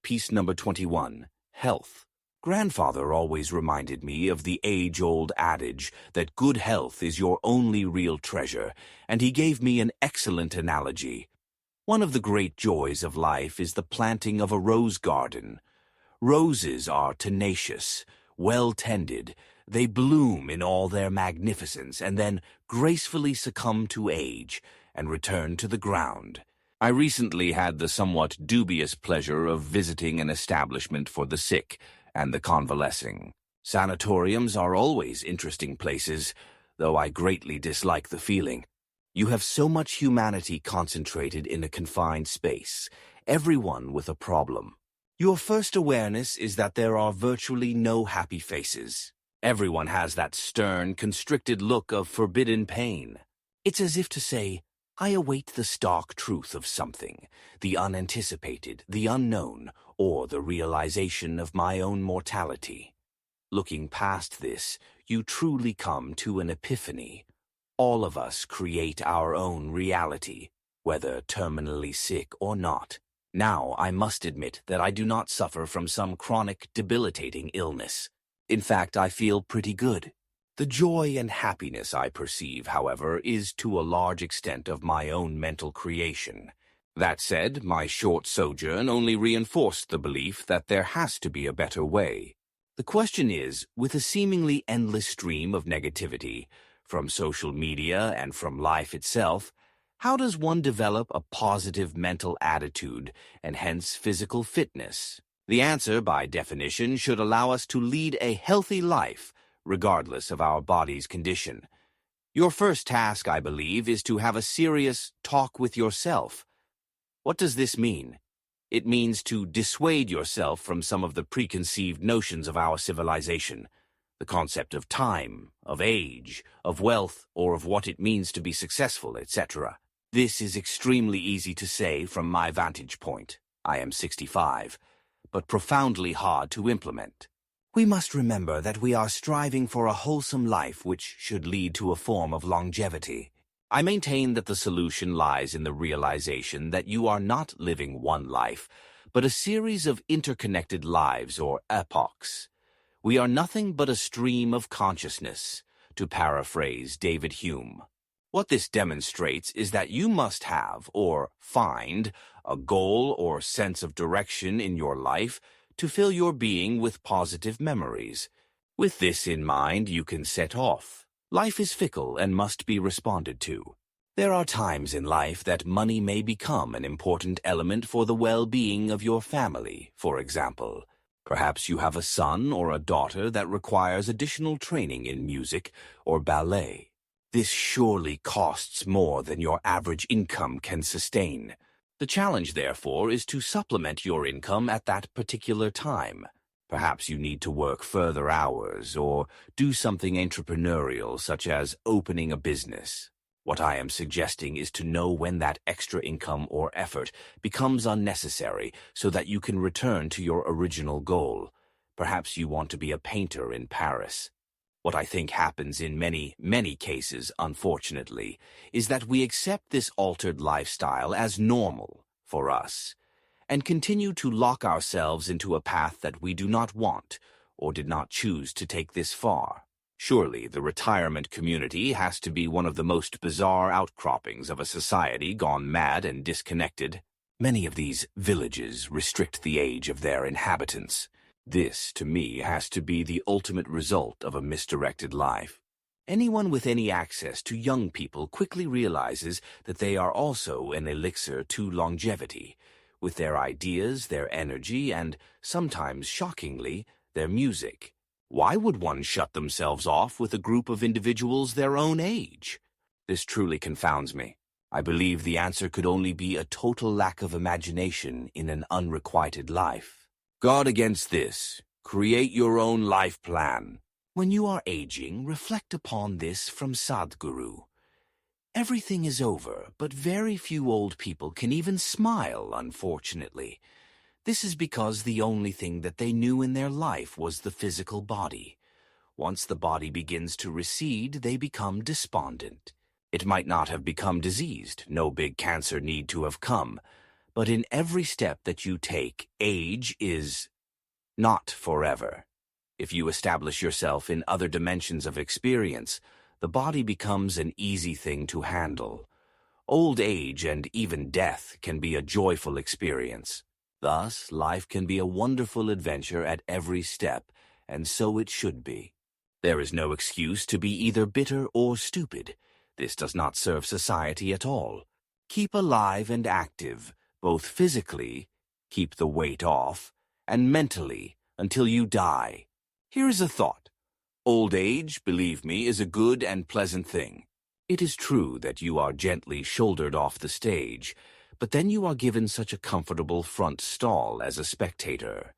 piece number 21, Health. Grandfather always reminded me of the age-old adage that good health is your only real treasure, and he gave me an excellent analogy. One of the great joys of life is the planting of a rose garden. Roses are tenacious, well-tended. They bloom in all their magnificence and then gracefully succumb to age and return to the ground. I recently had the somewhat dubious pleasure of visiting an establishment for the sick and the convalescing. Sanatoriums are always interesting places, though I greatly dislike the feeling. You have so much humanity concentrated in a confined space, everyone with a problem. Your first awareness is that there are virtually no happy faces. Everyone has that stern, constricted look of forbidden pain. It's as if to say, I await the stark truth of something, the unanticipated, the unknown, or the realization of my own mortality. Looking past this, you truly come to an epiphany. All of us create our own reality, whether terminally sick or not. Now, I must admit that I do not suffer from some chronic, debilitating illness. In fact, I feel pretty good. The joy and happiness I perceive, however, is to a large extent of my own mental creation. That said, my short sojourn only reinforced the belief that there has to be a better way. The question is, with a seemingly endless stream of negativity, from social media and from life itself, how does one develop a positive mental attitude and hence physical fitness? The answer, by definition, should allow us to lead a healthy life, regardless of our body's condition. Your first task, I believe, is to have a serious talk with yourself. What does this mean? It means to dissuade yourself from some of the preconceived notions of our civilization, the concept of time, of age, of wealth, or of what it means to be successful, etc. This is extremely easy to say from my vantage point. I am 65, but profoundly hard to implement. We must remember that we are striving for a wholesome life which should lead to a form of longevity. I maintain that the solution lies in the realization that you are not living one life, but a series of interconnected lives or epochs. We are nothing but a stream of consciousness, to paraphrase David Hume. What this demonstrates is that you must have, or find, a goal or sense of direction in your life to fill your being with positive memories. With this in mind, you can set off. Life is fickle and must be responded to. There are times in life that money may become an important element for the well-being of your family, for example. Perhaps you have a son or a daughter that requires additional training in music or ballet. This surely costs more than your average income can sustain. The challenge, therefore, is to supplement your income at that particular time. Perhaps you need to work further hours or do something entrepreneurial, such as opening a business. What I am suggesting is to know when that extra income or effort becomes unnecessary so that you can return to your original goal. Perhaps you want to be a painter in Paris. What I think happens in many, many cases, unfortunately, is that we accept this altered lifestyle as normal for us, and continue to lock ourselves into a path that we do not want or did not choose to take this far. Surely the retirement community has to be one of the most bizarre outcroppings of a society gone mad and disconnected. Many of these villages restrict the age of their inhabitants. This, to me, has to be the ultimate result of a misdirected life. Anyone with any access to young people quickly realizes that they are also an elixir to longevity, with their ideas, their energy, and, sometimes shockingly, their music. Why would one shut themselves off with a group of individuals their own age? This truly confounds me. I believe the answer could only be a total lack of imagination in an unrequited life. Guard against this. Create your own life plan. When you are aging, reflect upon this from Sadhguru. Everything is over, but very few old people can even smile, unfortunately. This is because the only thing that they knew in their life was the physical body. Once the body begins to recede, they become despondent. It might not have become diseased, no big cancer need to have come, but in every step that you take, age is not forever. If you establish yourself in other dimensions of experience, the body becomes an easy thing to handle. Old age and even death can be a joyful experience. Thus, life can be a wonderful adventure at every step, and so it should be. There is no excuse to be either bitter or stupid. This does not serve society at all. Keep alive and active, both physically, keep the weight off, and mentally, until you die. Here is a thought. Old age, believe me, is a good and pleasant thing. It is true that you are gently shouldered off the stage, but then you are given such a comfortable front stall as a spectator.